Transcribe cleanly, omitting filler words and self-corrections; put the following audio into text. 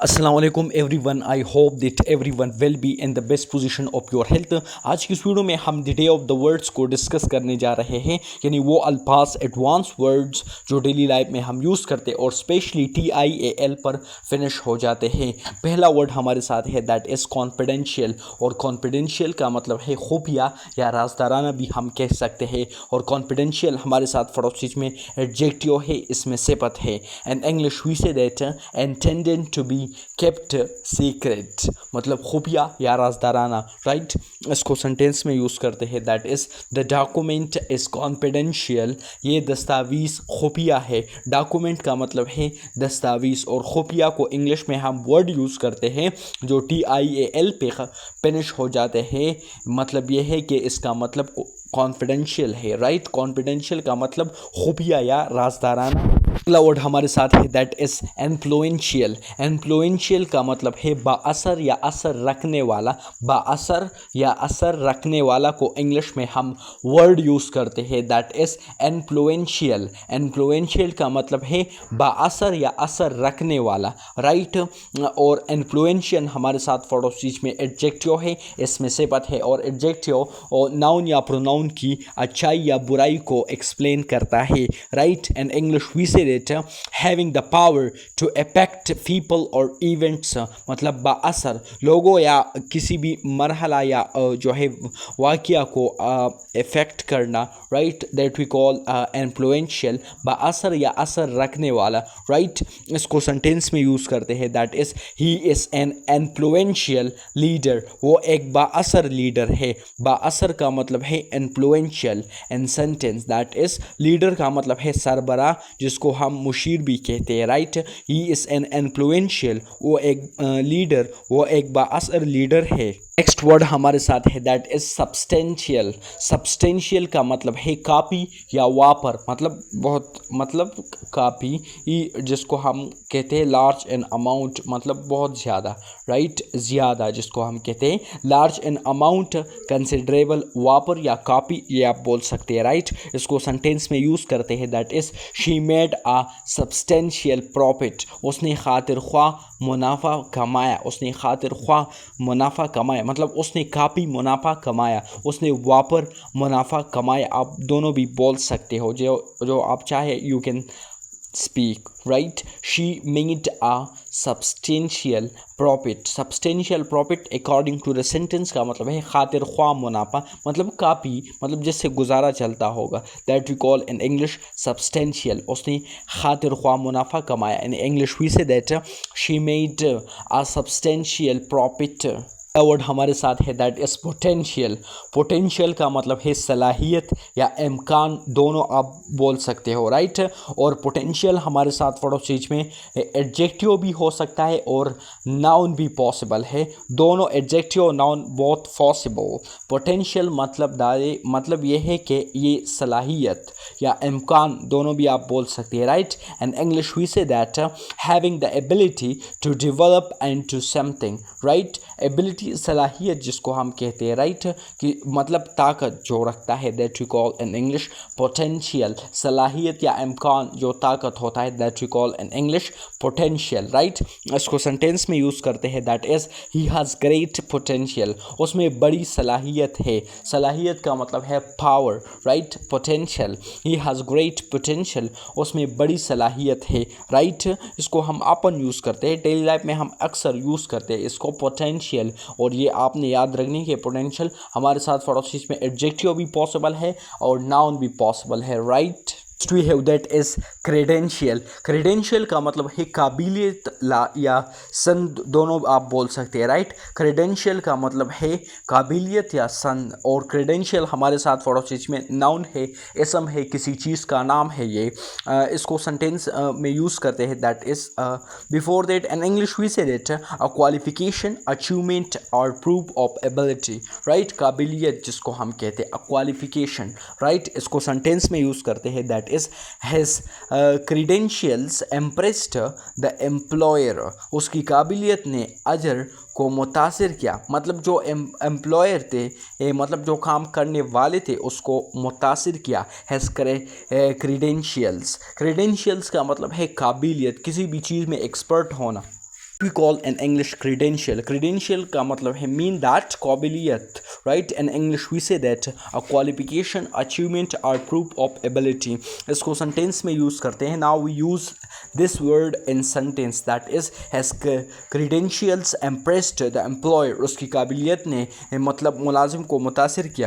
Aslam everyone, I hope that everyone will be in the best position of your health. आज की इस video में हम the day of the words को discuss करने जा रहे हैं, यानी वो अल्फाज एडवांस वर्ड्स जो डेली लाइफ में हम यूज़ करते हैं और स्पेशली TIAL पर फिनिश हो जाते हैं। पहला वर्ड हमारे साथ है दैट इज़ कॉन्फिडेंशियल, और कॉन्फिडेंशियल का मतलब है खुफिया या राजदाराना भी हम कह सकते हैं। और कॉन्फिडेंशियल हमारे साथ फरोख्त में एडजेक्टिव है, इसमें सिफत है। And English we say that intended to be kept secret, मतलब खुफिया या राजदाराना, राइट। इसको सेंटेंस में यूज़ करते हैं that is the document is confidential, ये दस्तावेज़ खुफिया है। डॉक्यूमेंट का मतलब है दस्तावेज़, और खुफिया को इंग्लिश में हम वर्ड यूज़ करते हैं जो TIAL पे फिनिश हो जाते हैं। मतलब ये है कि इसका मतलब कॉन्फिडेंशियल है, राइट। कॉन्फिडेंशियल का मतलब खुफिया या राजदाराना। अगला वर्ड हमारे साथ है दैट इज़ इन्फ्लुएंशियल। इन्फ्लुएंशियल का मतलब है बाअसर या असर रखने वाला। बाअसर या असर रखने वाला को इंग्लिश में हम वर्ड यूज़ करते हैं दैट इज़ इन्फ्लुएंशियल। इन्फ्लुएंशियल का मतलब है बाअसर या असर रखने वाला, राइट। और इन्फ्लुएंशियल हमारे साथ पड़ोसी में एडजेक्टिव है, इसमें सिफत है। और एडजेक्टिव और नाउन या प्रोनाउन की अच्छाई या बुराई को एक्सप्लेन करता है, right. And English we say having the power to affect people और इवेंट्स, मतलब बाअसर लोगों या किसी भी मरहला या जो है वाक़या को इफ़ेक्ट करना, right. That we call influential, बाअसर या असर रखने वाला, राइट। इसको सेंटेंस में यूज़ करते हैं that is he is an influential leader, वो एक बाअसर लीडर है। बाअसर का मतलब है influential. In sentence that is leader का मतलब है सरबराह, जिसको हम मुशीर भी कहते हैं, right. He is an influential, वो एक लीडर, वो एक बाअसर लीडर है। नेक्स्ट वर्ड हमारे साथ है दैट इज़ सब्सटेंशियल। सब्सटेंशियल का मतलब है कापी या वापर, मतलब बहुत, मतलब कापी जिसको हम कहते हैं लार्ज इन अमाउंट, मतलब बहुत ज़्यादा, राइट। ज़्यादा जिसको हम कहते हैं लार्ज इन अमाउंट, कंसिडरेबल, वापर या कापी, ये आप बोल सकते हैं, राइट। इसको सेंटेंस में यूज़ करते हैं that is she made a substantial profit, उसने खातिर ख्वाह मुनाफा कमाया। उसने खातिर ख्वाह मुनाफा कमाया मतलब उसने काफ़ी मुनाफा कमाया, उसने वापर मुनाफा कमाया। आप दोनों भी बोल सकते हो, जो आप चाहे you can speak, right। she made a substantial profit। substantial profit according to the sentence का मतलब है खातिर ख्वाह मुनाफा, मतलब काफ़ी, मतलब जिससे गुजारा चलता होगा। that we call in English substantial, उसने खातिर ख्वाह मुनाफा कमाया। in English we say that she made a substantial profit। Word हमारे साथ है दैट इज़ पोटेंशियल। पोटेंशियल का मतलब है सलाहियत या इम्कान, दोनों आप बोल सकते हो, राइट। और पोटेंशियल हमारे साथ पड़ोस चीज़ में एडजेक्टिव भी हो सकता है और नाउन भी पॉसिबल है। दोनों एडजेक्टिव और नाउन बोथ पॉसिबल। पोटेंशियल मतलब ये है कि ये सलाहियत या इम्कान, दोनों भी आप बोल सकते हैं, right. And English we say that having the ability to develop into something, right. Ability सलाहियत जिसको हम कहते हैं, राइट, कि मतलब ताकत जो रखता है, that we call in English potential. सलाहियत या इम्कान जो ताकत होता है, that we call in English potential, right. इसको सेंटेंस में यूज़ करते हैं that is he has great potential, उसमें बड़ी सलाहियत है। सलाहियत का मतलब है power, right. Potential, he has great potential, उसमें बड़ी सलाहियत है, राइट। इसको हम अपन यूज़ करते हैं डेली लाइफ में, हम अक्सर यूज़ करते हैं इसको पोटेंशियल। और ये आपने याद रखनी है, पोटेंशियल हमारे साथ पड़ोसी में एडजेक्टिव भी पॉसिबल है और नाउन भी पॉसिबल है, right. We have that is credential. Credential का मतलब है काबिलियत या सन, दोनों आप बोल सकते हैं, राइट। क्रेडेंशियल का मतलब है काबिलियत या सन, और क्रेडेंशियल हमारे साथ पड़ोसी में नाउन है, इसम है, किसी चीज़ का नाम है। ये इसको सेंटेंस में यूज़ करते हैं that is before that in English we say that a qualification, achievement और प्रूफ ऑफ एबिलिटी, राइट। काबिलियत जिसको हम कहते हैं, अ क्वालिफिकेशन, राइट। इसको सेंटेंस में यूज़ करते हैं that is his credentials impressed the employer, उसकी काबिलियत ने अजर को मुतासिर किया, मतलब जो एम्प्लॉयर थे, मतलब जो काम करने वाले थे, उसको मुतासिर किया। Has credentials. क्रेडेंशियल्स का मतलब है काबिलियत, किसी भी चीज़ में एक्सपर्ट होना, we call in English credential. Credential का मतलब है mean that काबिलियत, right? In English we say that a qualification, achievement or proof of ability. इसको sentence में use करते हैं. Now we use this word in sentence, that is has credentials impressed the employer. उसकी काबिलियत ने मतलब मुलाजिम को मुतासिर किया.